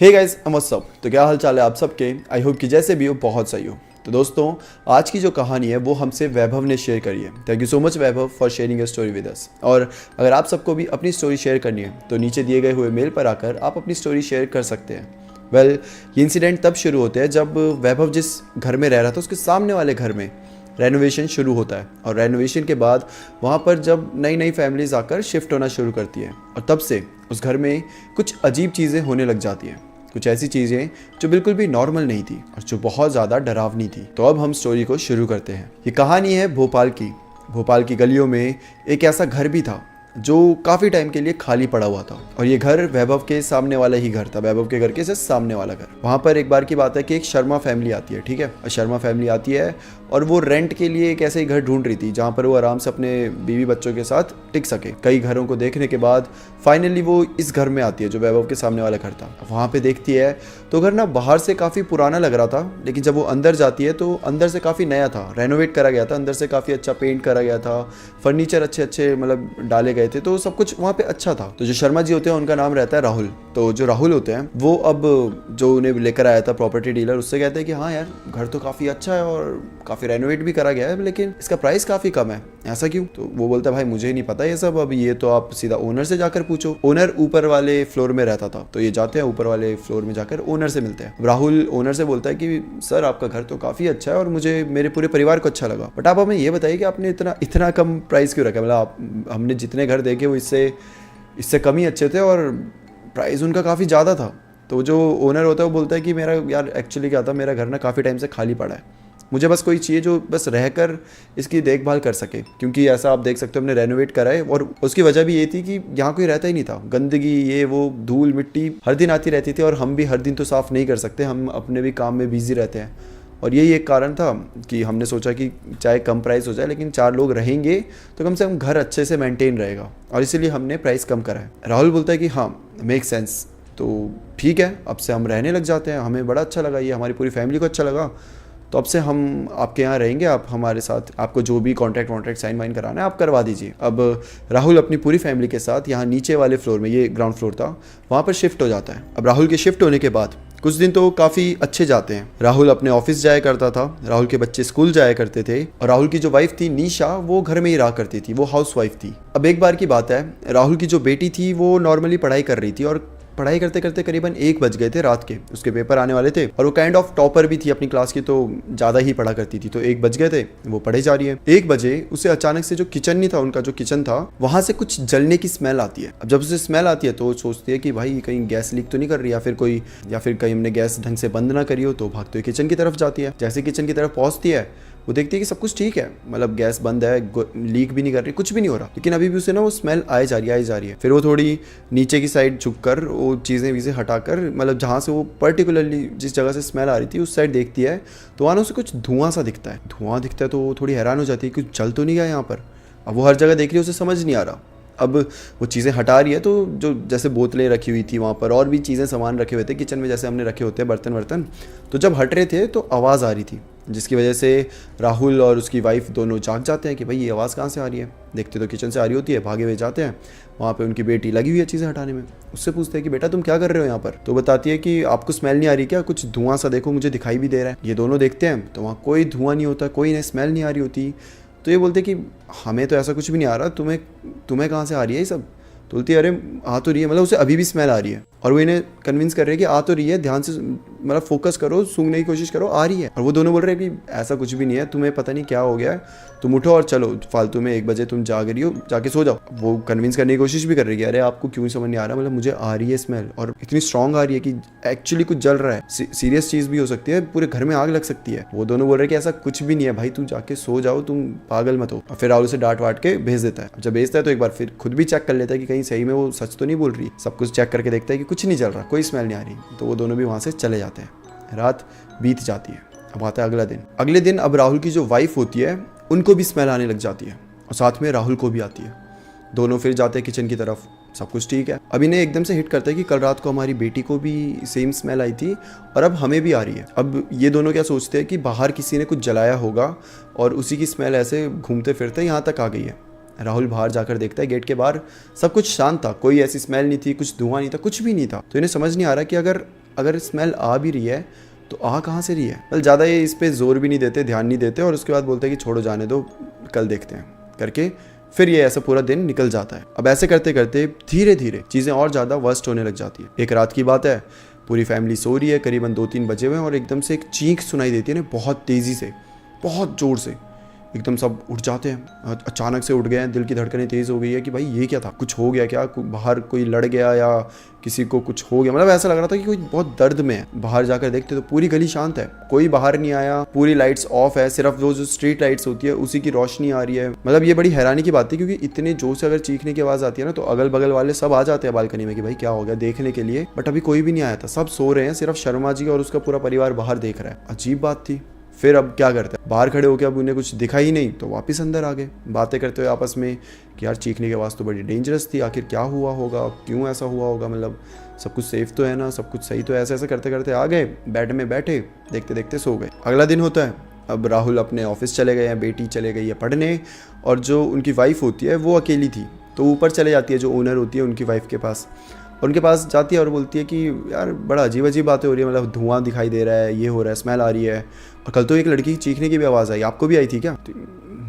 Hey guys, what's up. तो क्या हाल चाल है आप सबके। आई होप कि जैसे भी हो बहुत सही हो। तो दोस्तों, आज की जो कहानी है वो हमसे वैभव ने शेयर करी है। Thank you so much Vaibhav for sharing your story with us. और अगर आप सबको भी अपनी स्टोरी शेयर करनी है तो नीचे दिए गए हुए मेल पर आकर आप अपनी स्टोरी शेयर कर सकते हैं। ये इंसिडेंट तब शुरू होते हैं जब वैभव जिस घर में रह रहा था उसके सामने वाले घर में रेनोवेशन शुरू होता है। और रेनोवेशन के बाद वहाँ पर जब नई नई फैमिलीज आकर शिफ्ट होना शुरू करती है और तब से उस घर में कुछ अजीब चीज़ें होने लग जाती हैं। कुछ ऐसी चीज़ें जो बिल्कुल भी नॉर्मल नहीं थी और जो बहुत ज़्यादा डरावनी थी। तो अब हम स्टोरी को शुरू करते हैं। ये कहानी है भोपाल की। भोपाल की गलियों में एक ऐसा घर भी था जो काफ़ी टाइम के लिए खाली पड़ा हुआ था। और ये घर वैभव के सामने वाला ही घर था, वैभव के घर के से सामने वाला घर। वहाँ पर एक बार की बात है कि एक शर्मा फैमिली आती है, ठीक है। और शर्मा फैमिली आती है और वो रेंट के लिए एक ऐसे ही घर ढूंढ रही थी जहाँ पर वो आराम से अपने बीवी बच्चों के साथ टिक सके। कई घरों को देखने के बाद फाइनली वो इस घर में आती है जो वैभव के सामने वाला घर था। वहाँ पे देखती है तो घर ना बाहर से काफ़ी पुराना लग रहा था, लेकिन जब वो अंदर जाती है तो अंदर से काफ़ी नया था, रेनोवेट करा गया था। अंदर से काफ़ी अच्छा पेंट करा गया था, फर्नीचर अच्छे अच्छे मतलब डाले गए थे, तो सब कुछ वहाँ पे अच्छा था। तो जो शर्मा जी होते हैं उनका नाम रहता है राहुल। तो जो राहुल होते हैं वो अब जो उन्हें लेकर आया था प्रॉपर्टी डीलर, उससे कहते हैं कि हाँ यार, घर तो काफ़ी अच्छा है और काफ़ी रेनोवेट भी करा गया है, लेकिन इसका प्राइस काफ़ी कम है, ऐसा क्यों। तो वो बोलता है भाई मुझे नहीं पता ये सब, अब ये तो आप सीधा ओनर से जाकर पूछो। ओनर ऊपर वाले फ्लोर में रहता था, तो ये जाते हैं ऊपर वाले फ्लोर में जाकर ओनर से मिलते हैं। राहुल ओनर से बोलता है कि सर आपका घर तो काफ़ी अच्छा है और मुझे मेरे पूरे परिवार को अच्छा लगा, बट आप हमें ये बताइए कि आपने इतना कम प्राइस क्यों रखा। मतलब हमने जितने घर देखे वो इससे कम ही अच्छे थे और प्राइस उनका काफ़ी ज़्यादा था। तो जो ओनर होता है वो बोलता है कि मेरा यार एक्चुअली क्या था, मेरा घर ना काफ़ी टाइम से खाली पड़ा है, मुझे बस कोई चाहिए जो बस रहकर इसकी देखभाल कर सके, क्योंकि ऐसा आप देख सकते हो हमने रेनोवेट करा है। और उसकी वजह भी ये थी कि यहाँ कोई रहता ही नहीं था, गंदगी ये वो धूल मिट्टी हर दिन आती रहती थी और हम भी हर दिन तो साफ़ नहीं कर सकते, हम अपने भी काम में बिजी रहते हैं। और यही एक कारण था कि हमने सोचा कि चाहे कम प्राइस हो जाए लेकिन 4 लोग रहेंगे तो कम से कम घर अच्छे से मेंटेन रहेगा, और इसीलिए हमने प्राइस कम करा है। राहुल बोलता है कि हाँ मेक सेंस, तो ठीक है अब से हम रहने लग जाते हैं, हमें बड़ा अच्छा लगा, ये हमारी पूरी फैमिली को अच्छा लगा, तो अब से हम आपके यहाँ रहेंगे, आप हमारे साथ, आपको जो भी कॉन्ट्रैक्ट साइन वाइन कराना है आप करवा दीजिए। अब राहुल अपनी पूरी फैमिली के साथ यहाँ नीचे वाले फ्लोर में, ये ग्राउंड फ्लोर था, वहाँ पर शिफ्ट हो जाता है। अब राहुल के शिफ्ट होने के बाद कुछ दिन तो काफ़ी अच्छे जाते हैं। राहुल अपने ऑफिस जाया करता था, राहुल के बच्चे स्कूल जाया करते थे, और राहुल की जो वाइफ थी निशा वो घर में ही रहा करती थी, वो हाउस वाइफ थी। अब एक बार की बात है, राहुल की जो बेटी थी वो नॉर्मली पढ़ाई कर रही थी और पढ़ाई करते करते करीबन 1 बज गए थे रात के, उसके पेपर आने वाले थे और वो काइंड ऑफ टॉपर भी थी अपनी क्लास की, तो ज़्यादा ही पढ़ा करती थी। तो 1 बज गए थे, वो पढ़े जा रही है। 1 बजे उसे अचानक से जो किचन नहीं था उनका, जो किचन था वहाँ से कुछ जलने की स्मेल आती है। अब जब उसे स्मेल आती है तो वो सोचती है कि भाई कहीं गैस लीक तो नहीं कर रही, या फिर कहीं हमने गैस ढंग से बंद ना करी हो, तो भागते हुए किचन की तरफ जाती है। जैसे किचन की तरफ पहुँचती है वो देखती है कि सब कुछ ठीक है, मतलब गैस बंद है, लीक भी नहीं कर रही, कुछ भी नहीं हो रहा, लेकिन अभी भी उसे ना वो स्मेल आई जा रही है। फिर वो थोड़ी नीचे की साइड झुककर वो चीज़ें हटाकर, मतलब जहाँ से वो पर्टिकुलरली जिस जगह से स्मेल आ रही थी उस साइड देखती है, तो वहाँ उसे कुछ धुआं सा दिखता है। तो वो थोड़ी हैरान हो जाती है कि जल तो नहीं गया यहाँ पर। अब वो हर जगह देख रही है, उसे समझ नहीं आ रहा। अब वो चीज़ें हटा रही है तो जो जैसे बोतलें रखी हुई थी वहाँ पर और भी चीज़ें सामान रखे हुए थे किचन में, जैसे हमने रखे होते हैं बर्तन, तो जब हट रहे थे तो आवाज़ आ रही थी, जिसकी वजह से राहुल और उसकी वाइफ दोनों जाग जाते हैं कि भाई ये आवाज़ कहाँ से आ रही है। देखते तो किचन से आ रही होती है, भागे हुए जाते हैं, वहाँ पे उनकी बेटी लगी हुई है चीज़ें हटाने में। उससे पूछते हैं कि बेटा तुम क्या कर रहे हो यहाँ पर। तो बताती है कि आपको स्मेल नहीं आ रही क्या, कुछ धुआं सा देखो मुझे दिखाई भी दे रहा है। ये दोनों देखते हैं तो वहाँ कोई धुआं नहीं होता, कोई नहीं स्मेल नहीं आ रही होती। तो ये बोलते कि हमें तो ऐसा कुछ भी नहीं आ रहा, तुम्हें कहाँ से आ रही है ये सब। तो बोलती है अरे आ तो रही है, मतलब उसे अभी भी स्मेल आ रही है, और वो इन्हें कन्विंस कर रहे हैं कि आ तो रही है, ध्यान से मतलब फोकस करो, सूंघने की कोशिश करो, आ रही है। और वो दोनों बोल रहे हैं कि ऐसा कुछ भी नहीं है, तुम्हें पता नहीं क्या हो गया है, तुम उठो और चलो, फालतू में 1 बजे तुम जाग रही हो, जाके सो जाओ। वो कन्विंस करने की कोशिश भी कर रही है, अरे आपको क्यों समझ नहीं आ रहा, मतलब मुझे आ रही है स्मेल, और इतनी स्ट्रॉन्ग आ रही है कि एक्चुअली कुछ जल रहा है, सीरियस चीज़ भी हो सकती है, पूरे घर में आग लग सकती है। वो दोनों बोल रहे हैं कि ऐसा कुछ भी नहीं है भाई, तू जाके सो जाओ, तुम पागल मत हो। और फिर राहुल उसे डांट वाट के भेज देता है। जब भेजता है तो एक बार फिर खुद भी चेक कर लेता है कि कहीं सही में वो सच तो नहीं बोल रही। सब कुछ चेक करके देखता है कि कुछ नहीं जल रहा, कोई स्मेल नहीं आ रही। तो वो दोनों भी वहाँ से चले जाते हैं। रात बीत जाती है, अब आता है अगले दिन। अब राहुल की जो वाइफ होती है उनको भी स्मेल आने लग जाती है और साथ में राहुल को भी आती है। दोनों फिर जाते हैं किचन की तरफ, सब कुछ ठीक है। अब इन्हें एकदम से हिट करता है कि कल रात को हमारी बेटी को भी सेम स्मेल आई थी और अब हमें भी आ रही है। अब ये दोनों क्या सोचते हैं कि बाहर किसी ने कुछ जलाया होगा और उसी की स्मेल ऐसे घूमते फिरते यहाँ तक आ गई है। राहुल बाहर जाकर देखता है, गेट के बाहर सब कुछ शांत था, कोई ऐसी स्मेल नहीं थी, कुछ धुआं नहीं था, कुछ भी नहीं था। तो इन्हें समझ नहीं आ रहा कि अगर अगर स्मेल आ भी रही है तो आ कहाँ से रही है। मतलब ज़्यादा ये इस पर जोर भी नहीं देते, ध्यान नहीं देते, और उसके बाद बोलते हैं कि छोड़ो जाने दो, कल देखते हैं करके फिर ये ऐसा पूरा दिन निकल जाता है। अब ऐसे करते करते धीरे धीरे चीज़ें और ज़्यादा वर्स्ट होने लग जाती है। एक रात की बात है, पूरी फैमिली सो रही है, करीबन 2-3 बजे हुए हैं, और एकदम से एक चीख सुनाई देती है ना, बहुत तेज़ी से, बहुत ज़ोर से। एकदम सब उठ जाते हैं, अचानक से उठ गए हैं, दिल की धड़कनें तेज़ हो गई है कि भाई ये क्या था, कुछ हो गया क्या, बाहर कोई लड़ गया या किसी को कुछ हो गया। मतलब ऐसा लग रहा था कि कोई बहुत दर्द में है। बाहर जाकर देखते तो पूरी गली शांत है, कोई बाहर नहीं आया, पूरी लाइट्स ऑफ है, सिर्फ वो जो स्ट्रीट लाइट्स होती है उसी की रोशनी आ रही है। मतलब ये बड़ी हैरानी की बात थी, क्योंकि इतने जोर से अगर चीखने की आवाज़ आती है ना तो अगल बगल वाले सब आ जाते हैं बालकनी में कि भाई क्या हो गया देखने के लिए, बट अभी कोई भी नहीं आया था, सब सो रहे हैं, सिर्फ शर्मा जी और उसका पूरा परिवार बाहर देख रहा है। अजीब बात थी। फिर अब क्या करते हैं, बाहर खड़े होकर अब उन्हें कुछ दिखा ही नहीं तो वापस अंदर आ गए, बातें करते हुए आपस में कि यार चीखने की आवाज़ तो बड़ी डेंजरस थी, आखिर क्या हुआ होगा, क्यों ऐसा हुआ होगा, मतलब सब कुछ सेफ तो है ना, सब कुछ सही तो है। ऐसे करते करते आ गए, बेड में बैठे, देखते देखते सो गए। अगला दिन होता है, अब राहुल अपने ऑफिस चले गए हैं, बेटी चले गई है पढ़ने, और जो उनकी वाइफ होती है वो अकेली थी, तो ऊपर चले जाती है, जो ओनर होती है उनकी वाइफ के पास, और उनके पास जाती है और बोलती है कि यार बड़ा अजीब अजीब बातें हो रही है, मतलब धुआं दिखाई दे रहा है, ये हो रहा है, स्मेल आ रही है, और कल तो एक लड़की की चीखने की भी आवाज़ आई, आपको भी आई थी क्या? तो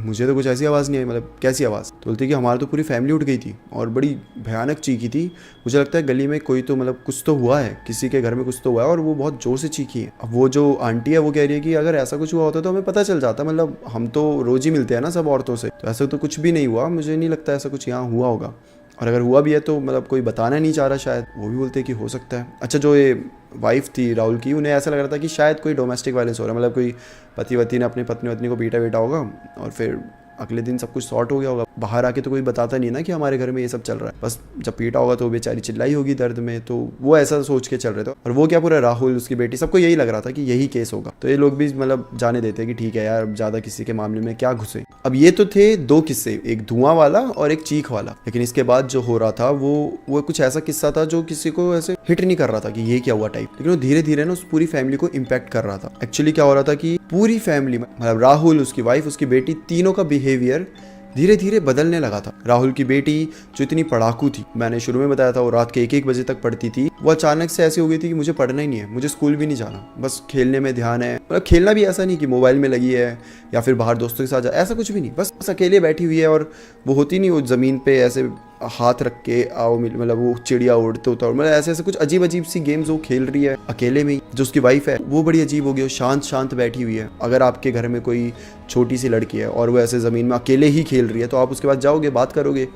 मुझे तो कुछ ऐसी आवाज़ नहीं आई, मतलब कैसी आवाज़? तो बोलती है कि हमारी तो पूरी फैमिली उठ गई थी और बड़ी भयानक चीखी थी, मुझे लगता है गली में कोई तो मतलब कुछ तो हुआ है, किसी के घर में कुछ तो हुआ है, और वो बहुत ज़ोर से चीखी है। अब वो जो आंटी है वो कह रही है कि अगर ऐसा कुछ हुआ होता तो हमें पता चल जाता, मतलब हम तो रोज़ ही मिलते हैं ना सब औरतों से, तो ऐसा तो कुछ भी नहीं हुआ, मुझे नहीं लगता ऐसा कुछ यहाँ हुआ होगा, और अगर हुआ भी है तो मतलब कोई बताना नहीं चाह रहा शायद। वो भी बोलते हैं कि हो सकता है। अच्छा, जो ये वाइफ थी राहुल की, उन्हें ऐसा लग रहा था कि शायद कोई डोमेस्टिक वायलेंस हो रहा है, मतलब कोई पति वती ने अपनी पत्नी वत्नी को पीटा होगा, और फिर अगले दिन सब कुछ सॉर्ट हो गया होगा। बाहर आके तो कोई बताता नहीं ना कि हमारे घर में ये सब चल रहा है, बस जब पीटा होगा तो बेचारी चिल्लाई होगी दर्द में, तो वो ऐसा सोच के चल रहे थे। और वो क्या, पूरा राहुल, उसकी बेटी, सबको यही लग रहा था कि यही केस होगा, तो ये लोग भी मतलब जाने देते कि ठीक है यार, अब ज़्यादा किसी के मामले में क्या घुसे। अब ये तो थे 2 किस्से, एक धुआं वाला और एक चीख वाला, लेकिन इसके बाद जो हो रहा था वो कुछ ऐसा किस्सा था जो किसी को ऐसे हिट नहीं कर रहा था कि ये क्या हुआ टाइप, लेकिन वो धीरे धीरे ना उस पूरी फैमिली को इम्पैक्ट कर रहा था। एक्चुअली क्या हो रहा था कि पूरी फैमिली में, मतलब राहुल, उसकी वाइफ, उसकी बेटी, तीनों का बिहेवियर धीरे धीरे बदलने लगा था। राहुल की बेटी जो इतनी पढ़ाकू थी, मैंने शुरू में बताया था, वो रात के 1-1 बजे तक पढ़ती थी, वो अचानक से ऐसी हो गई थी कि मुझे पढ़ना ही नहीं है, मुझे स्कूल भी नहीं जाना, बस खेलने में ध्यान है। मतलब खेलना भी ऐसा नहीं कि मोबाइल में लगी है या फिर बाहर दोस्तों के साथ जा, ऐसा कुछ भी नहीं, बस अकेले बैठी हुई है, और वो होती नहीं, वो ज़मीन पे ऐसे हाथ रख के आओ, मतलब वो चिड़िया उड़ते होता है, मतलब ऐसे कुछ अजीब अजीब सी गेम्स वो खेल रही है अकेले में ही। जो उसकी वाइफ है वो बड़ी अजीब हो गई, वो शांत बैठी हुई है। अगर आपके घर में कोई छोटी सी लड़की है और वो ऐसे ज़मीन में अकेले ही खेल रही है, तो आप उसके पास जाओगे, बात करोगे,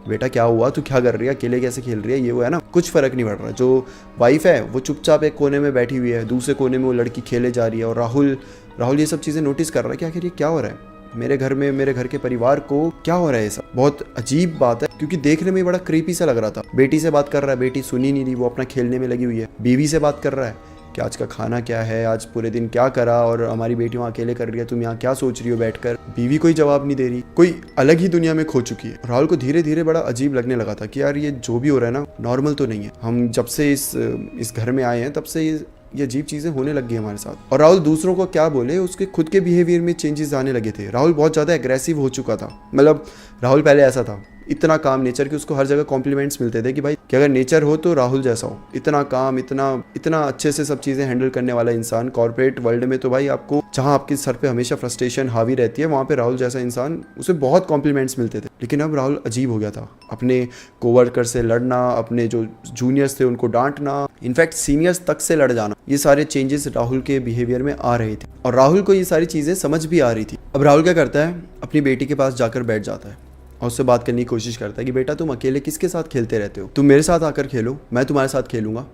बेटा क्या हुआ, तू क्या कर रही है, अकेले कैसे खेल रही है, ये वो है ना, कुछ फ़र्क नहीं पड़ रहा। जो वाइफ है वो चुपचाप एक कोने में बैठी हुई है, दूसरे कोने में वो लड़की खेले जा रही है, और राहुल ये सब चीज़ें नोटिस कर रहा है कि आखिर ये क्या हो रहा है, मेरे घर में, मेरे घर के परिवार को क्या हो रहा है। ये सब बहुत अजीब बात है, क्योंकि देखने में बड़ा क्रीपी सा लग रहा था। बेटी से बात कर रहा है, बेटी सुनी नहीं रही, वो अपना खेलने में लगी हुई है। बीवी से बात कर रहा है कि आज का खाना क्या है, आज पूरे दिन क्या करा, और हमारी बेटी वहाँ अकेले कर रही है, तुम यहाँ क्या सोच रही हो बैठकर। बीवी कोई जवाब नहीं दे रही, कोई अलग ही दुनिया में खो चुकी है। राहुल को धीरे धीरे बड़ा अजीब लगने लगा था कि यार ये जो भी हो रहा है ना, नॉर्मल तो नहीं है। हम जब से इस घर में आए हैं तब से ये अजीब चीज़ें होने लग गई हमारे साथ। और राहुल दूसरों को क्या बोले, उसके खुद के बिहेवियर में चेंजेस आने लगे थे। राहुल बहुत ज़्यादा एग्रेसिव हो चुका था। मतलब राहुल पहले ऐसा था, इतना काम नेचर कि उसको हर जगह कॉम्प्लीमेंट्स मिलते थे कि भाई कि अगर नेचर हो तो राहुल जैसा हो, इतना काम, इतना अच्छे से सब चीज़ें हैंडल करने वाला इंसान। कॉर्पोरेट वर्ल्ड में तो भाई आपको, जहाँ आपके सर पे हमेशा फ्रस्ट्रेशन हावी रहती है, वहाँ पे राहुल जैसा इंसान, उसे बहुत कॉम्प्लीमेंट्स मिलते थे। लेकिन अब राहुल अजीब हो गया था, अपने कोवर्कर से लड़ना, अपने जो जूनियर्स थे उनको डांटना, इनफैक्ट सीनियर्स तक से लड़ जाना, ये सारे चेंजेस राहुल के बिहेवियर में आ रहे थे और राहुल को ये सारी चीज़ें समझ भी आ रही थी। अब राहुल क्या करता है, अपनी बेटी के पास जाकर बैठ जाता है और उससे बात करने की कोशिश करता है कि बेटा तुम अकेले किसके साथ खेलते रहते हो, तुम मेरे साथ आकर खेलो, मैं तुम्हारे साथ खेलूंगा।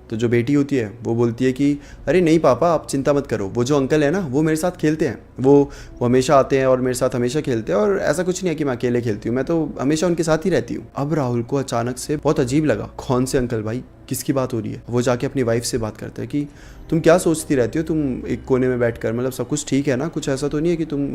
तो जो बेटी होती है वो बोलती है कि अरे नहीं पापा, आप चिंता मत करो, वो जो अंकल है ना वो मेरे साथ खेलते हैं, वो हमेशा आते हैं और मेरे साथ हमेशा खेलते हैं, और ऐसा कुछ नहीं है कि मैं अकेले खेलती हूँ, मैं तो हमेशा उनके साथ ही रहती हूँ। अब राहुल को अचानक से बहुत अजीब लगा, कौन से अंकल भाई, किसकी बात हो रही है। वो जाके अपनी वाइफ से बात करता है कि तुम क्या सोचती रहती हो, तुम एक कोने में बैठकर, मतलब सब कुछ ठीक है ना, कुछ ऐसा तो नहीं है कि तुम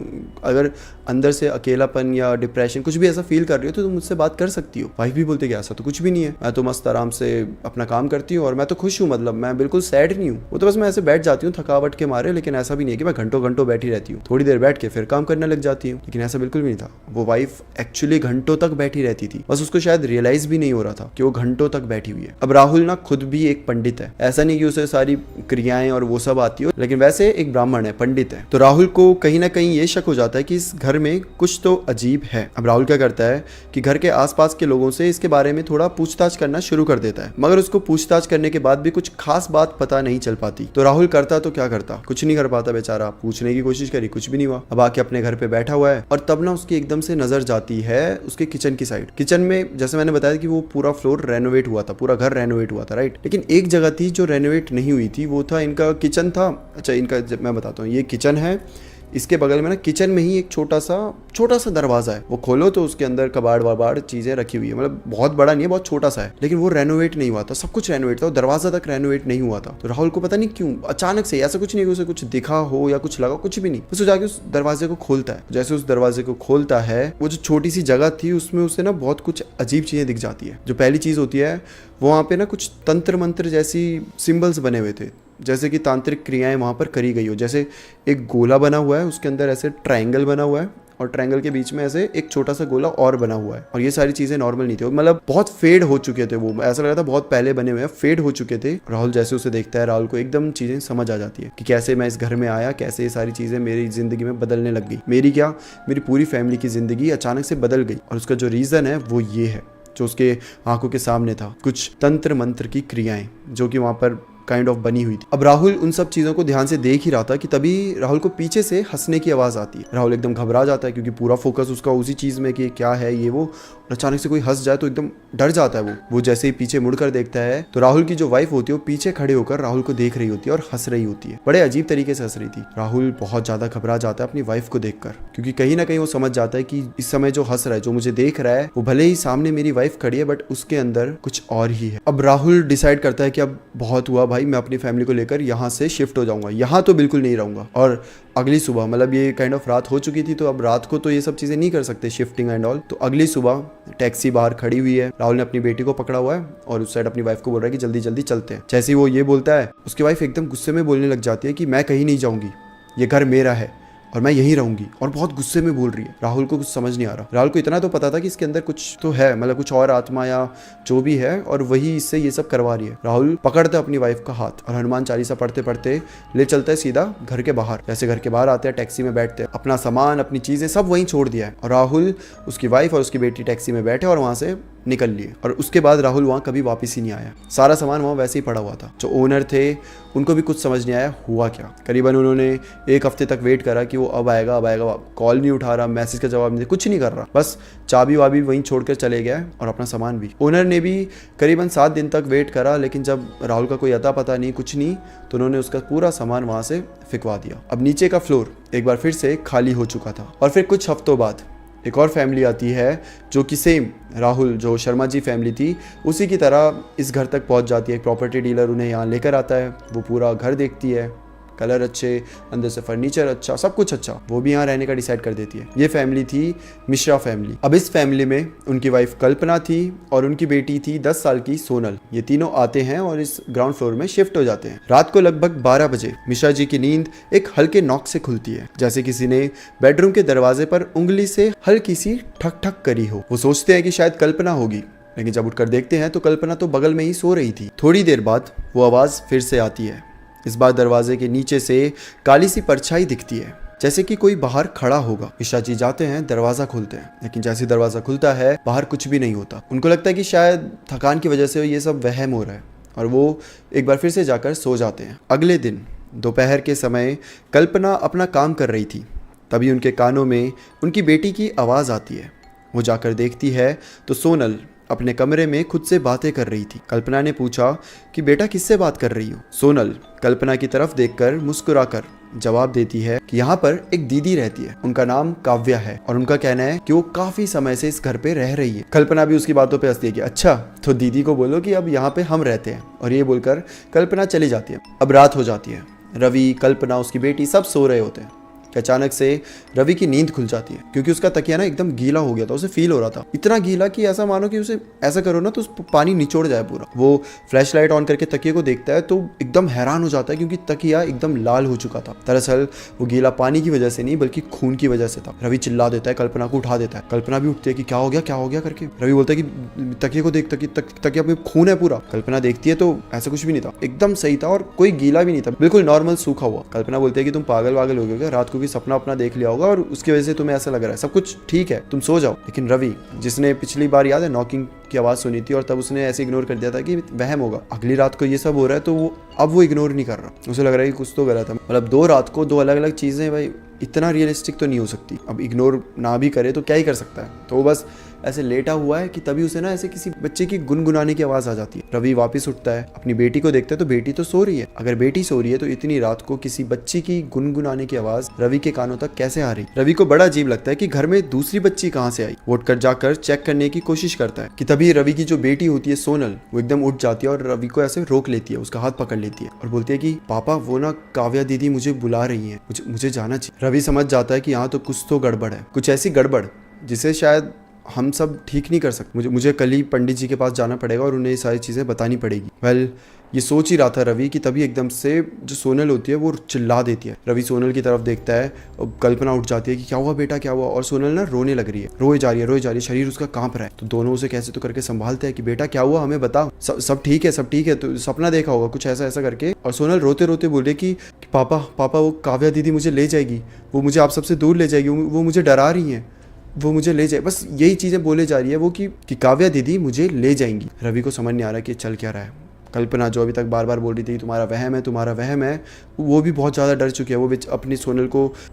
अगर अंदर से अकेलापन या डिप्रेशन कुछ भी ऐसा फील कर रही हो तो तुम मुझसे बात कर सकती हो। वाइफ भी बोलती है कि ऐसा तो कुछ भी नहीं है, मैं तो मस्त आराम से अपना काम करती हूँ और मैं तो खुश हूँ, मतलब मैं बिल्कुल सैड नहीं हूँ, वो तो बस मैं ऐसे बैठ जाती हूँ थकावट के मारे, लेकिन ऐसा भी नहीं है कि मैं घंटों घंटों बैठी रहती हूँ, थोड़ी देर बैठ के फिर काम करने लग जाती हूँ। लेकिन ऐसा बिल्कुल भी नहीं था, वो वाइफ एक्चुअली घंटों तक बैठी रहती थी, बस उसको शायद रियलाइज भी नहीं हो रहा था कि वो घंटों तक बैठी हुई है। अब राहुल ना खुद भी एक पंडित है, ऐसा नहीं कि उसे सारी क्रियाएं और वो सब आती हो, लेकिन वैसे एक ब्राह्मण है, पंडित है। तो राहुल को कहीं ना कहीं ये शक हो जाता है कि इस घर में कुछ तो अजीब है। अब राहुल क्या करता है कि घर के आसपास के लोगों से इसके बारे में थोड़ा पूछताछ करना शुरू कर देता है, मगर उसको पूछताछ करने के बाद भी कुछ खास बात पता नहीं चल पाती। तो राहुल करता तो क्या करता, कुछ नहीं कर पाता बेचारा। पूछने की कोशिश करी, कुछ भी नहीं हुआ। अब आके अपने घर पे बैठा हुआ है और तब ना उसकी एकदम से नजर जाती है उसके किचन की साइड। किचन में जैसे मैंने बताया कि वो पूरा फ्लोर रेनोवेट हुआ था, पूरा घर रेनोवेट हुआ था, राइट। लेकिन एक जगह थी जो रेनोवेट नहीं हुई थी, वो था इनका किचन था। अच्छा, इनका मैं बताता हूँ, ये किचन है, इसके बगल में ना किचन में ही एक छोटा सा दरवाजा है। वो खोलो तो उसके अंदर कबाड़ वबाड़ चीजें रखी हुई है, मतलब बहुत बड़ा नहीं है, बहुत छोटा सा है। लेकिन वो रेनोवेट नहीं हुआ था, सब कुछ रेनोवेट था, दरवाजा तक रेनोवेट नहीं हुआ था। तो राहुल को पता नहीं क्यों अचानक से, ऐसा कुछ नहीं, उसे कुछ दिखा हो या कुछ लगा, कुछ भी नहीं, बस वो जाके उस दरवाजे को खोलता है। जैसे उस दरवाजे को खोलता है, वो जो छोटी सी जगह थी उसमें उसे ना बहुत कुछ अजीब चीजें दिख जाती है। जो पहली चीज होती है, वो वहाँ पे ना कुछ तंत्र मंत्र जैसी सिंबल्स बने हुए थे, जैसे कि तांत्रिक क्रियाएं वहाँ पर करी गई हो। जैसे एक गोला बना हुआ है, उसके अंदर ऐसे ट्रायंगल बना हुआ है, और ट्रायंगल के बीच में ऐसे एक छोटा सा गोला और बना हुआ है। और ये सारी चीजें नॉर्मल नहीं थी, मतलब बहुत फेड हो चुके थे, वो ऐसा लग रहा था बहुत पहले बने हुए हैं, फेड हो चुके थे। राहुल जैसे उसे देखता है, राहुल को एकदम चीजें समझ आ जाती है कि कैसे मैं इस घर में आया, कैसे ये सारी चीजें मेरी जिंदगी में बदलने लग गई। मेरी क्या, मेरी पूरी फैमिली की जिंदगी अचानक से बदल गई। और उसका जो रीजन है वो ये है, जो उसके आंखों के सामने था, कुछ तंत्र मंत्र की क्रियाएं जो कि वहां पर काइंड ऑफ बनी हुई थी। अब राहुल उन सब चीजों को ध्यान से देख ही रहा था कि तभी राहुल को पीछे से हंसने की आवाज आती है। राहुल एकदम घबरा जाता है, क्योंकि पूरा फोकस उसका उसी चीज में कि क्या है ये वो, और अचानक से कोई हंस जाए तो एकदम डर जाता है। वो जैसे ही पीछे मुड़कर देखता है तो राहुल की जो वाइफ होती है वो पीछे खड़े होकर राहुल को देख रही होती है और हंस रही होती है, बड़े अजीब तरीके से हंस रही थी। राहुल बहुत ज्यादा घबरा जाता है अपनी वाइफ को देखकर, क्योंकि कहीं ना कहीं वो समझ जाता है कि इस समय जो हंस रहा है, जो मुझे देख रहा है, वो भले ही सामने मेरी वाइफ खड़ी है, बट उसके अंदर कुछ और ही है। अब राहुल डिसाइड करता है कि अब बहुत हुआ भाई, मैं अपनी फैमिली को लेकर यहाँ से शिफ्ट हो जाऊंगा, यहाँ तो बिल्कुल नहीं रहूंगा। और अगली सुबह, मतलब ये काइंड ऑफ रात हो चुकी थी, तो अब रात को तो ये सब चीजें नहीं कर सकते, शिफ्टिंग एंड ऑल। तो अगली सुबह टैक्सी बाहर खड़ी हुई है, राहुल ने अपनी बेटी को पकड़ा हुआ है और उस साइड अपनी वाइफ को बोल रहा है कि जल्दी जल्दी चलते हैं। जैसे ही वो ये बोलता है, उसकी वाइफ एकदम गुस्से में बोलने लग जाती है कि मैं कहीं नहीं जाऊंगी, ये घर मेरा है और मैं यहीं रहूंगी, और बहुत गुस्से में बोल रही है। राहुल को कुछ समझ नहीं आ रहा। राहुल को इतना तो पता था कि इसके अंदर कुछ तो है, मतलब कुछ और आत्मा या जो भी है, और वही इससे ये सब करवा रही है। राहुल पकड़ता अपनी वाइफ का हाथ और हनुमान चालीसा पढ़ते पढ़ते ले चलता है सीधा घर के बाहर। जैसे घर के बाहर आते हैं, टैक्सी में बैठते हैं, अपना सामान अपनी चीजें सब वहीं छोड़ दिया है, और राहुल, उसकी वाइफ और उसकी बेटी टैक्सी में बैठे और वहां से निकल लिए। और उसके बाद राहुल वहाँ कभी वापस ही नहीं आया। सारा सामान वहाँ वैसे ही पड़ा हुआ था। जो ओनर थे उनको भी कुछ समझ नहीं आया हुआ क्या। करीबन उन्होंने 1 हफ्ते तक वेट करा कि वो अब आएगा, कॉल नहीं उठा रहा, मैसेज का जवाब नहीं, कुछ नहीं कर रहा, बस चाबी वाबी वहीं छोड़कर चले गया और अपना सामान भी। ओनर ने भी करीबन 7 दिन तक वेट करा, लेकिन जब राहुल का कोई अता पता नहीं, कुछ नहीं, तो उन्होंने उसका पूरा सामान वहाँ से फिकवा दिया। अब नीचे का फ्लोर एक बार फिर से खाली हो चुका था। और फिर कुछ हफ्तों बाद एक और फैमिली आती है, जो कि सेम राहुल, जो शर्मा जी फैमिली थी, उसी की तरह इस घर तक पहुंच जाती है। एक प्रॉपर्टी डीलर उन्हें यहाँ लेकर आता है, वो पूरा घर देखती है, कलर अच्छे, अंदर से फर्नीचर अच्छा, सब कुछ अच्छा, वो भी यहाँ रहने का डिसाइड कर देती है। ये फैमिली थी मिश्रा फैमिली। अब इस फैमिली में उनकी वाइफ कल्पना थी और उनकी बेटी थी 10 साल की सोनल। ये तीनों आते हैं और इस ग्राउंड फ्लोर में शिफ्ट हो जाते हैं। रात को लगभग 12 बजे मिश्रा जी की नींद एक हल्के नॉक से खुलती है, जैसे किसी ने बेडरूम के दरवाजे पर उंगली से हल्की सी ठक ठक करी हो। वो सोचते हैं कि शायद कल्पना होगी, लेकिन जब उठकर देखते हैं तो कल्पना तो बगल में ही सो रही थी। थोड़ी देर बाद वो आवाज फिर से आती है। इस बार दरवाजे के नीचे से काली सी परछाई दिखती है, जैसे कि कोई बाहर खड़ा होगा। मिश्रा जी जाते हैं, दरवाजा खोलते हैं, लेकिन जैसे दरवाजा खुलता है बाहर कुछ भी नहीं होता। उनको लगता है कि शायद थकान की वजह से ये सब वहम हो रहा है, और वो एक बार फिर से जाकर सो जाते हैं। अगले दिन दोपहर के समय कल्पना अपना काम कर रही थी, तभी उनके कानों में उनकी बेटी की आवाज़ आती है। वो जाकर देखती है तो सोनल अपने कमरे में खुद से बातें कर रही थी। कल्पना ने पूछा कि बेटा किससे बात कर रही हो? सोनल कल्पना की तरफ देखकर मुस्कुराकर जवाब देती है कि यहाँ पर एक दीदी रहती है, उनका नाम काव्या है, और उनका कहना है कि वो काफी समय से इस घर पे रह रही है। कल्पना भी उसकी बातों पे हंसती है कि अच्छा, तो दीदी को बोलो कि अब यहाँ पे हम रहते हैं, और ये बोलकर कल्पना चली जाती है। अब रात हो जाती है। रवि, कल्पना, उसकी बेटी सब सो रहे होते हैं। कि अचानक से रवि की नींद खुल जाती है, क्योंकि उसका तकिया ना एकदम गीला हो गया था, उसे फील हो रहा था, इतना गीला कि ऐसा मानो कि उसे ऐसा करो ना तो उस पानी निचोड़ जाए पूरा। वो फ्लैश लाइट ऑन करके तकिए को देखता है तो एकदम हैरान हो जाता है, क्योंकि तकिया एकदम लाल हो चुका था। दरअसल वो गीला पानी की वजह से नहीं बल्कि खून की वजह से था। रवि चिल्ला देता है, कल्पना को उठा देता है। कल्पना भी उठती है कि क्या हो गया करके। रवि बोलता है कि तकिए को देख, तकिया में खून है पूरा। कल्पना देखती है तो ऐसा कुछ भी नहीं था, एकदम सही था और कोई गीला भी नहीं था, बिल्कुल नॉर्मल सूखा हुआ। कल्पना बोलती है कि तुम पागल वागल हो गए, रात को भी सपना अपना देख लिया होगा और उसकी वजह से तुम्हें ऐसा लग रहा है, सब कुछ ठीक है, तुम सो जाओ। लेकिन रवि, जिसने पिछली बार याद है नॉकिंग की आवाज सुनी थी और तब उसने ऐसे इग्नोर कर दिया था कि वहम होगा, अगली रात को ये सब हो रहा है तो अब वो इग्नोर नहीं कर रहा। उसे लग रहा है कि कुछ तो गलत है। मतलब 2 रात को 2 अलग अलग चीजें, भाई इतना रियलिस्टिक तो नहीं हो सकती। अब इग्नोर ना भी करे तो क्या ही कर सकता है। तो वो बस ऐसे लेटा हुआ है कि तभी उसे ना ऐसे किसी बच्चे की गुनगुनाने की आवाज आ जाती है। रवि वापस उठता है, अपनी बेटी को देखता है तो बेटी तो सो रही है। अगर बेटी सो रही है तो इतनी रात को किसी बच्ची की गुनगुनाने की आवाज रवि के कानों तक कैसे आ रही। रवि को बड़ा अजीब लगता है कि घर में दूसरी बच्ची कहाँ से आई। वो उठकर जाकर चेक करने की कोशिश करता है कि तभी रवि की जो बेटी होती है सोनल, वो एकदम उठ जाती है और रवि को ऐसे रोक लेती है, उसका हाथ पकड़ लेती है और बोलती है कि पापा वो ना काव्या दीदी मुझे बुला रही है, मुझे जाना चाहिए। रवि समझ जाता है कि यहाँ तो कुछ तो गड़बड़ है, कुछ ऐसी गड़बड़ जिसे शायद हम सब ठीक नहीं कर सकते। मुझे कल ही पंडित जी के पास जाना पड़ेगा और उन्हें ये सारी चीज़ें बतानी पड़ेगी। वेल, ये सोच ही रहा था रवि कि तभी एकदम से जो सोनल होती है वो चिल्ला देती है। रवि सोनल की तरफ देखता है और कल्पना उठ जाती है कि क्या हुआ बेटा, क्या हुआ। और सोनल ना रोने लग रही है, रोए जा रही है, शरीर उसका कांप रहा है। तो दोनों उसे कैसे तो करके संभालते हैं कि बेटा क्या हुआ, हमें बताओ, सब ठीक है, तो सपना देखा होगा कुछ ऐसा करके। और सोनल रोते रोते बोले कि पापा वो काव्या दीदी मुझे ले जाएगी, वो मुझे आप सबसे दूर ले जाएगी, वो मुझे डरा रही है, वो मुझे ले जाए। बस यही चीज़ें बोले जा रही है वो कि काव्या दीदी मुझे ले जाएंगी। रवि को समझ नहीं आ रहा कि चल क्या रहा है। कल्पना जो अभी तक बार बार बोल रही थी तुम्हारा वहम है, वो भी बहुत ज़्यादा डर चुकी है। वो अपनी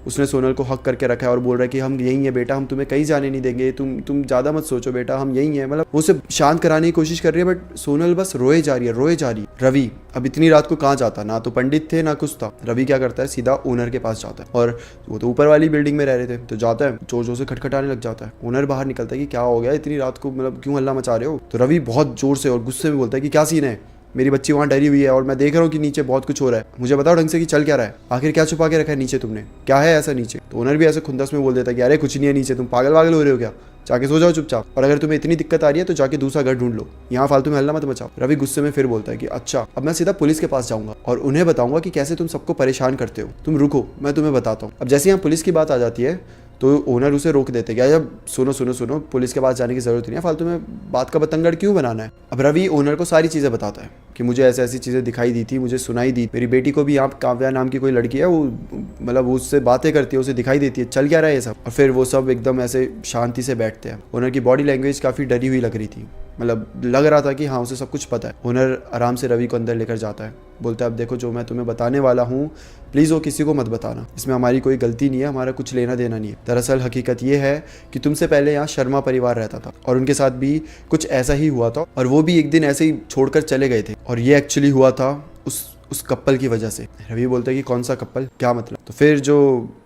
उसने सोनल को हक करके रखा है और बोल रहा है कि हम यही है बेटा, हम तुम्हें कहीं जाने नहीं देंगे, तुम ज़्यादा मत सोचो बेटा, हम यही हैं। मतलब वो उसे शांत कराने की कोशिश कर रही है, बट सोनल बस रोए जा रही है। रवि अब इतनी रात को कहाँ जाता, ना तो पंडित थे ना कुछ था। रवि क्या करता है, सीधा ओनर के पास जाता है और वो तो ऊपर वाली बिल्डिंग में रह रहे थे, तो जाता है, जोर जोर से खटखटाने लग जाता है। ओनर बाहर निकलता है कि क्या हो गया इतनी रात को, मतलब क्यों हल्ला मचा रहे हो। तो रवि बहुत जोर से और गुस्से में बोलता है कि क्या सीन है, मेरी बच्ची वहाँ डरी हुई है और मैं देख रहा हूँ कि नीचे बहुत कुछ हो रहा है, मुझे बताओ ढंग से कि चल क्या रहा है, आखिर क्या छुपा के रखा है नीचे तुमने, क्या है ऐसा नीचे। तो ओनर भी ऐसे खुंदस में बोल देता है कि अरे कुछ नहीं है नीचे, तुम पागल वागल हो रहे हो क्या, जाके सो जाओ चुपचाप, और अगर तुम्हें इतनी दिक्कत आ रही है तो जाके दूसरा घर ढूंढ लो, यहाँ फालतू में हल्ला मत मचाओ। रवि गुस्से में फिर बोलता है कि अच्छा अब मैं सीधा पुलिस के पास जाऊंगा और उन्हें बताऊंगा कि कैसे तुम सबको परेशान करते हो, तुम रुको मैं तुम्हें बताता हूँ। अब जैसे यहाँ पुलिस की बात आ जाती है तो ओनर उसे रोक देते क्या, जब सुनो पुलिस के पास जाने की जरूरत नहीं है, फालतू में बात का बतंगड़ क्यों बनाना है। अब रवि ओनर को सारी चीज़ें बताता है कि मुझे ऐसी चीज़ें दिखाई दी थी, मुझे सुनाई दी, मेरी बेटी को भी यहाँ काव्या नाम की कोई लड़की है, वो मतलब वो उससे बातें करती है, उसे दिखाई देती है, चल क्या रहा है ये सब। और फिर वो सब एकदम ऐसे शांति से बैठते हैं। ओनर की बॉडी लैंग्वेज काफ़ी डरी हुई लग रही थी, मतलब लग रहा था कि हाँ उसे सब कुछ पता है। ओनर आराम से रवि को अंदर लेकर जाता है, बोलता है अब देखो जो मैं तुम्हें बताने वाला हूँ प्लीज़ वो किसी को मत बताना, इसमें हमारी कोई गलती नहीं है, हमारा कुछ लेना देना नहीं है। दरअसल हकीकत ये है कि तुमसे पहले यहाँ शर्मा परिवार रहता था और उनके साथ भी कुछ ऐसा ही हुआ था और वो भी एक दिन ऐसे ही छोड़कर चले गए थे और ये एक्चुअली हुआ था उस कपल की वजह से। रवि बोलता है कि कौन सा कपल, क्या मतलब। तो फिर जो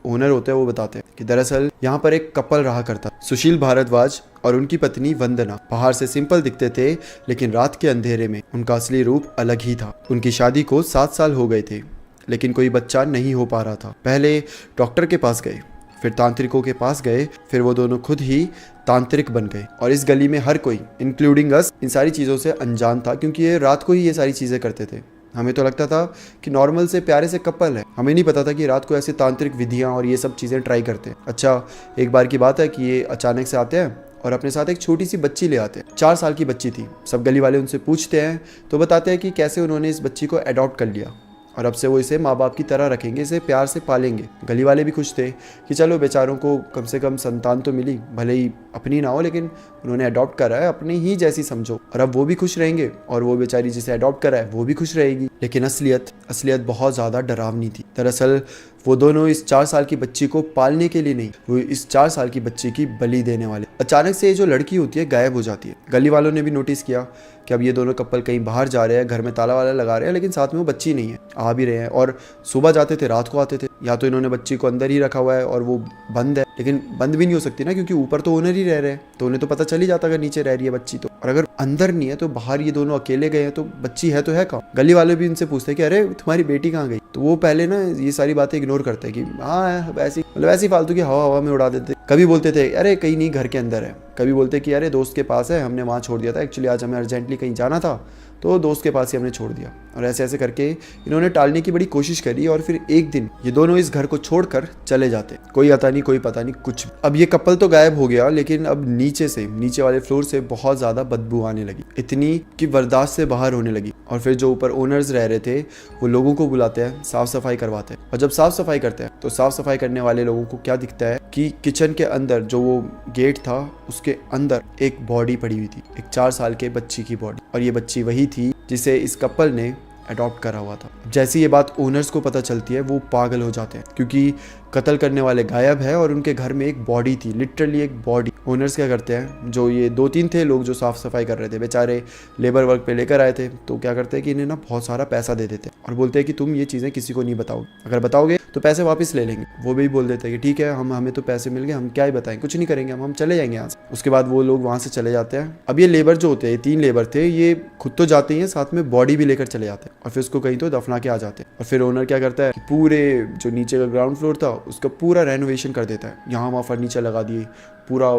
ओनर होते हैं वो बताते हैं कि दरअसल यहाँ पर एक कपल रहा करता, सुशील भारद्वाज और उनकी पत्नी वंदना। बाहर से सिंपल दिखते थे लेकिन रात के अंधेरे में उनका असली रूप अलग ही था। उनकी शादी को 7 साल हो गए थे लेकिन कोई बच्चा नहीं हो पा रहा था। पहले डॉक्टर के पास गए, फिर तांत्रिकों के पास गए, फिर वो दोनों खुद ही तांत्रिक बन गए और इस गली में हर कोई इंक्लूडिंग अस इन सारी चीज़ों से अनजान था क्योंकि ये रात को ही ये सारी चीज़ें करते थे। हमें तो लगता था कि नॉर्मल से प्यारे से कपल है, हमें नहीं पता था कि रात को ऐसे तांत्रिक विधियां और ये सब चीज़ें ट्राई करते हैं। अच्छा एक बार की बात है कि ये अचानक से आते हैं और अपने साथ एक छोटी सी बच्ची ले आते हैं। 4 साल की बच्ची थी। सब गली वाले उनसे पूछते हैं तो बताते हैं कि कैसे उन्होंने इस बच्ची को अडॉप्ट कर लिया और अब से वो इसे माँ बाप की तरह रखेंगे, इसे प्यार से पालेंगे। गली वाले भी खुश थे कि चलो बेचारों को कम से कम संतान तो मिली, भले ही अपनी ना हो लेकिन उन्होंने अडॉप्ट करा है, अपनी ही जैसी समझो, और अब वो भी खुश रहेंगे और वो बेचारी जिसे अडॉप्ट करा है वो भी खुश रहेगी। लेकिन असलियत बहुत ज़्यादा डरावनी थी। दरअसल वो दोनों इस 4 साल की बच्ची को पालने के लिए नहीं, वो इस 4 साल की बच्ची की बलि देने वाले। अचानक से ये जो लड़की होती है गायब हो जाती है। गली वालों ने भी नोटिस किया कि अब ये दोनों कपल कहीं बाहर जा रहे हैं, घर में ताला वाला लगा रहे हैं, लेकिन साथ में वो बच्ची नहीं है, आ भी रहे हैं। और सुबह जाते थे, रात को आते थे। या तो इन्होंने बच्ची को अंदर ही रखा हुआ है और वो बंद है, लेकिन बंद भी नहीं हो सकती ना, क्योंकि ऊपर तो ओनर ही रह रहे हैं, तो उन्हें तो पता चल ही जाता अगर नीचे रह रही है बच्ची तो। और अगर अंदर नहीं है तो बाहर ये दोनों अकेले गए हैं, तो बच्ची है तो है कहाँ। गली वाले भी इनसे पूछते हैं कि अरे तुम्हारी बेटी कहाँ गई। तो वो पहले ना ये सारी बातें इग्नोर करते हैं कि हाँ वैसी, मतलब ऐसी फालतू की हवा में उड़ा देते। कभी बोलते थे अरे कहीं नहीं, घर के अंदर है। कभी बोलते कि अरे दोस्त के पास है, हमने वहाँ छोड़ दिया था, एक्चुअली आज हमें अर्जेंटली कहीं जाना था तो दोस्त के पास ही हमने छोड़ दिया। और ऐसे ऐसे करके इन्होंने टालने की बड़ी कोशिश करी और फिर एक दिन ये दोनों इस घर को छोड़कर चले जाते। कोई आता नहीं, कोई पता नहीं कुछ। अब ये कपल तो गायब हो गया, लेकिन अब नीचे वाले फ्लोर से बहुत ज़्यादा बदबू आने लगी, इतनी कि बर्दाश्त से बाहर होने लगी। और फिर जो ऊपर ओनर्स रह रहे थे वो लोगों को बुलाते हैं, साफ सफाई करवाते हैं। और जब साफ सफाई करते हैं तो साफ सफाई करने वाले लोगों को क्या दिखता है कि किचन के अंदर जो वो गेट था उसके अंदर एक बॉडी पड़ी हुई थी, एक 4 साल के बच्ची की बॉडी। और ये बच्ची वही थी जिसे इस कपल ने अडॉप्ट करा हुआ था। जैसे ये बात ओनर्स को पता चलती है वो पागल हो जाते हैं, क्योंकि कत्ल करने वाले गायब है और उनके घर में एक बॉडी थी, लिटरली एक बॉडी। ओनर्स क्या करते हैं, जो ये 2-3 थे लोग जो साफ सफाई कर रहे थे, बेचारे लेबर वर्क पे लेकर आए थे, तो क्या करते हैं कि इन्हें ना बहुत सारा पैसा दे देते हैं और बोलते हैं कि तुम ये चीज़ें किसी को नहीं बताओगे, अगर बताओगे तो पैसे वापस ले लेंगे। वो भी बोल देते हैं कि ठीक है, हमें तो पैसे मिल गए, हम क्या ही बताएं, कुछ नहीं करेंगे, हम चले जाएंगे यहाँ से। उसके बाद वो लोग वहाँ से चले जाते हैं। अब ये लेबर जो होते हैं, 3 लेबर थे, ये खुद तो जाते ही हैं, साथ में बॉडी भी लेकर चले जाते हैं और फिर उसको कहीं तो दफना के आ जाते हैं। और फिर ओनर क्या करता है कि पूरे जो नीचे का ग्राउंड फ्लोर था उसका पूरा रेनोवेशन कर देता है, यहाँ वहाँ फर्नीचर लगा दिए, पूरा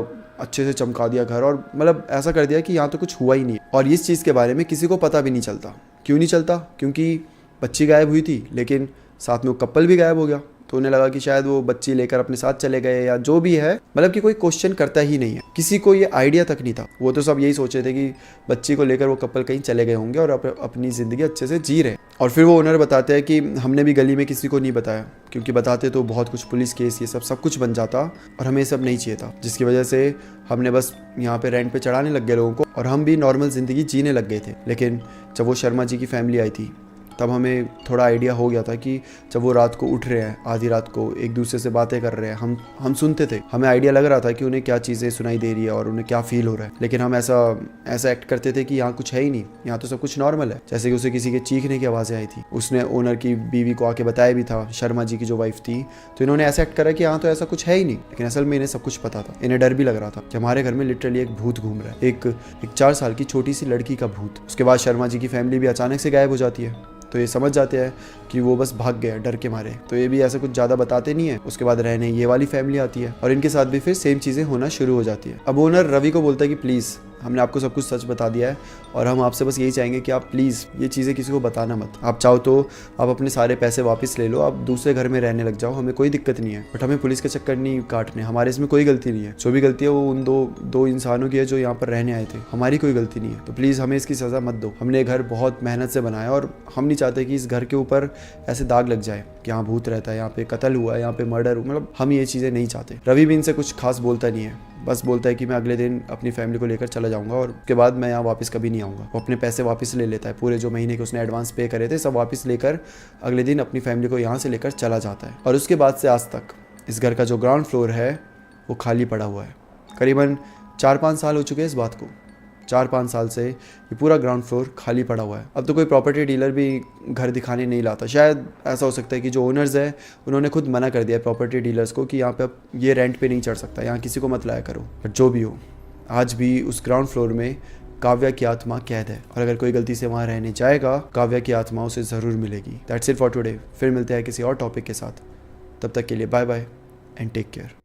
अच्छे से चमका दिया घर, और मतलब ऐसा कर दिया कि यहाँ तो कुछ हुआ ही नहीं। और इस चीज़ के बारे में किसी को पता भी नहीं चलता। क्यों नहीं चलता? क्योंकि बच्ची गायब हुई थी, लेकिन साथ में वो कपल भी गायब हो गया, तो उन्हें लगा कि शायद वो बच्ची लेकर अपने साथ चले गए या जो भी है, मतलब कि कोई क्वेश्चन करता ही नहीं है, किसी को ये आइडिया तक नहीं था। वो तो सब यही सोच रहे थे कि बच्ची को लेकर वो कपल कहीं चले गए होंगे और अपनी ज़िंदगी अच्छे से जी रहे। और फिर वो ओनर बताते हैं कि हमने भी गली में किसी को नहीं बताया, क्योंकि बताते तो बहुत कुछ पुलिस केस ये सब कुछ बन जाता और हमें सब नहीं चाहिए था, जिसकी वजह से हमने बस यहाँ पे रेंट पे चढ़ाने लग गए लोगों को और हम भी नॉर्मल ज़िंदगी जीने लग गए थे। लेकिन जब वो शर्मा जी की फैमिली आई थी तब हमें थोड़ा आइडिया हो गया था कि जब वो रात को उठ रहे हैं, आधी रात को एक दूसरे से बातें कर रहे हैं, हम सुनते थे, हमें आइडिया लग रहा था कि उन्हें क्या चीज़ें सुनाई दे रही है और उन्हें क्या फील हो रहा है। लेकिन हम ऐसा एक्ट करते थे कि यहाँ कुछ है ही नहीं, यहाँ तो सब कुछ नॉर्मल है। जैसे कि उसे किसी के चीखने की आवाज़ें आई थी, उसने ओनर की बीवी को आके बताया भी था, शर्मा जी की जो वाइफ थी, तो इन्होंने ऐसा एक्ट करा कि यहाँ तो ऐसा कुछ है ही नहीं। लेकिन असल में इन्हें सब कुछ पता था, इन्हें डर भी लग रहा था कि हमारे घर में लिटरली एक भूत घूम रहा है, एक 4 साल की छोटी सी लड़की का भूत। उसके बाद शर्मा जी की फैमिली भी अचानक से गायब हो जाती है, तो ये समझ जाते हैं कि वो बस भाग गया डर के मारे। तो ये भी ऐसा कुछ ज़्यादा बताते नहीं है। उसके बाद रहने ये वाली फैमिली आती है और इनके साथ भी फिर सेम चीज़ें होना शुरू हो जाती है। अब ओनर रवि को बोलता है कि प्लीज़, हमने आपको सब कुछ सच बता दिया है और हम आपसे बस यही चाहेंगे कि आप प्लीज़ ये चीज़ें किसी को बताना मत। आप चाहो तो आप अपने सारे पैसे वापस ले लो, आप दूसरे घर में रहने लग जाओ, हमें कोई दिक्कत नहीं है, बट हमें पुलिस के चक्कर नहीं काटने, हमारे इसमें कोई गलती नहीं है। जो भी गलती है वो उन दो इंसानों की है जो यहाँ पर रहने आए थे, हमारी कोई गलती नहीं है। तो प्लीज़ हमें इसकी सज़ा मत दो। हमने घर बहुत मेहनत से बनाया और हम नहीं चाहते कि इस घर के ऊपर ऐसे दाग लग जाए कि यहाँ भूत रहता है, यहाँ पे कत्ल हुआ है, यहाँ पे मर्डर, मतलब हम ये चीज़ें नहीं चाहते। रवि भी इनसे कुछ खास बोलता नहीं है, बस बोलता है कि मैं अगले दिन अपनी फैमिली को लेकर चला जाऊंगा और उसके बाद मैं यहाँ वापस कभी नहीं आऊँगा। वो अपने पैसे वापस ले लेता है, पूरे जो महीने के उसने एडवांस पे करे थे सब वापस लेकर अगले दिन अपनी फैमिली को यहाँ से लेकर चला जाता है। और उसके बाद से आज तक इस घर का जो ग्राउंड फ्लोर है वो खाली पड़ा हुआ है। करीबन 4-5 साल हो चुके हैं इस बात को, 4-5 साल से ये पूरा ग्राउंड फ्लोर खाली पड़ा हुआ है। अब तो कोई प्रॉपर्टी डीलर भी घर दिखाने नहीं लाता। शायद ऐसा हो सकता है कि जो ओनर्स है उन्होंने खुद मना कर दिया प्रॉपर्टी डीलर्स को कि यहाँ पे अब ये रेंट पे नहीं चढ़ सकता, यहाँ किसी को मत लाया करो। बट जो भी हो, आज भी उस ग्राउंड फ्लोर में काव्या की आत्मा कैद है और अगर कोई गलती से वहाँ रहने जाएगा, काव्या की आत्मा उसे ज़रूर मिलेगी। That's it for today. फिर मिलते हैं किसी और टॉपिक के साथ, तब तक के लिए bye bye and take care.